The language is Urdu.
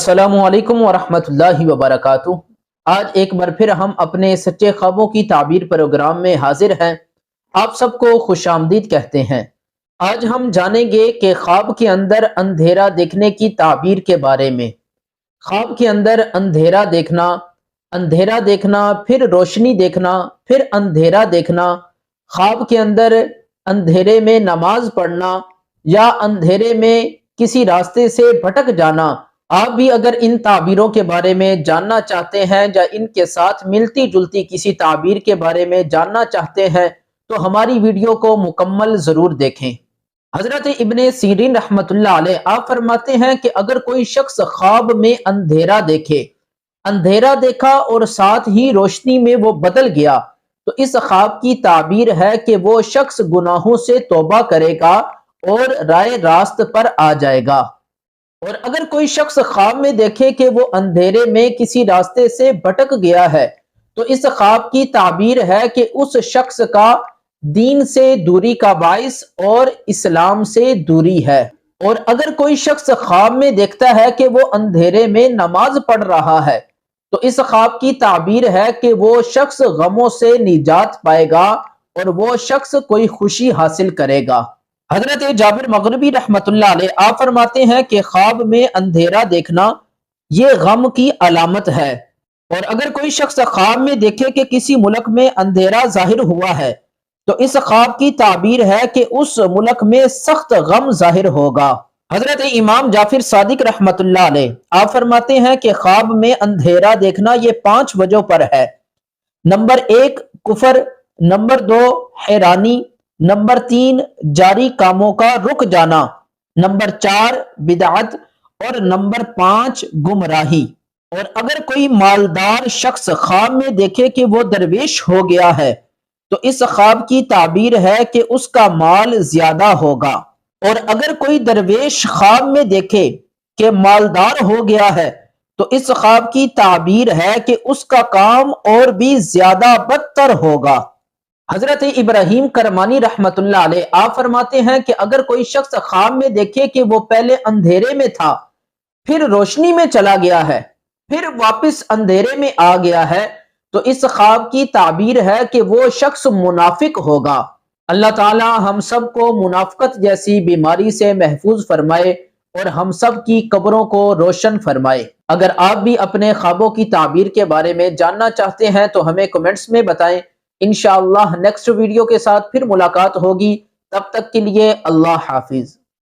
السلام علیکم ورحمۃ اللہ وبرکاتہ۔ آج ایک بار پھر ہم اپنے سچے خوابوں کی تعبیر پروگرام میں حاضر ہیں۔ آپ سب کو خوش آمدید کہتے ہیں۔ آج ہم جانیں گے کہ خواب کے اندر اندھیرا دیکھنے کی تعبیر کے بارے میں۔ خواب کے اندر اندھیرا دیکھنا، پھر روشنی دیکھنا، پھر اندھیرا دیکھنا، خواب کے اندر اندھیرے میں نماز پڑھنا یا اندھیرے میں کسی راستے سے بھٹک جانا۔ آپ بھی اگر ان تعبیروں کے بارے میں جاننا چاہتے ہیں یا ان کے ساتھ ملتی جلتی کسی تعبیر کے بارے میں جاننا چاہتے ہیں تو ہماری ویڈیو کو مکمل ضرور دیکھیں۔ حضرت ابن سیرین رحمت اللہ علیہ آپ فرماتے ہیں کہ اگر کوئی شخص خواب میں اندھیرا دیکھا اور ساتھ ہی روشنی میں وہ بدل گیا تو اس خواب کی تعبیر ہے کہ وہ شخص گناہوں سے توبہ کرے گا اور رائے راست پر آ جائے گا۔ اور اگر کوئی شخص خواب میں دیکھے کہ وہ اندھیرے میں کسی راستے سے بھٹک گیا ہے تو اس خواب کی تعبیر ہے کہ اس شخص کا دین سے دوری کا باعث اور اسلام سے دوری ہے۔ اور اگر کوئی شخص خواب میں دیکھتا ہے کہ وہ اندھیرے میں نماز پڑھ رہا ہے تو اس خواب کی تعبیر ہے کہ وہ شخص غموں سے نجات پائے گا اور وہ شخص کوئی خوشی حاصل کرے گا۔ حضرت جابر مغربی رحمت اللہ علیہ آپ فرماتے ہیں کہ خواب میں اندھیرا دیکھنا یہ غم کی علامت ہے۔ اور اگر کوئی شخص خواب میں دیکھے کہ کسی ملک میں اندھیرا ظاہر ہوا ہے تو اس خواب کی تعبیر ہے کہ اس ملک میں سخت غم ظاہر ہوگا۔ حضرت امام جعفر صادق رحمت اللہ علیہ آپ فرماتے ہیں کہ خواب میں اندھیرا دیکھنا یہ 5 وجہوں پر ہے۔ نمبر 1 کفر، نمبر 2 حیرانی، نمبر 3 جاری کاموں کا رک جانا، نمبر 4 بدعت اور نمبر 5 گمراہی۔ اور اگر کوئی مالدار شخص خواب میں دیکھے کہ وہ درویش ہو گیا ہے تو اس خواب کی تعبیر ہے کہ اس کا مال زیادہ ہوگا۔ اور اگر کوئی درویش خواب میں دیکھے کہ مالدار ہو گیا ہے تو اس خواب کی تعبیر ہے کہ اس کا کام اور بھی زیادہ بدتر ہوگا۔ حضرت ابراہیم کرمانی رحمت اللہ علیہ آپ فرماتے ہیں کہ اگر کوئی شخص خواب میں دیکھے کہ وہ پہلے اندھیرے میں تھا، پھر روشنی میں چلا گیا ہے، پھر واپس اندھیرے میں آ گیا ہے تو اس خواب کی تعبیر ہے کہ وہ شخص منافق ہوگا۔ اللہ تعالی ہم سب کو منافقت جیسی بیماری سے محفوظ فرمائے اور ہم سب کی قبروں کو روشن فرمائے۔ اگر آپ بھی اپنے خوابوں کی تعبیر کے بارے میں جاننا چاہتے ہیں تو ہمیں کمنٹس میں بتائیں۔ انشاءاللہ نیکسٹ ویڈیو کے ساتھ پھر ملاقات ہوگی، تب تک کے لیے اللہ حافظ۔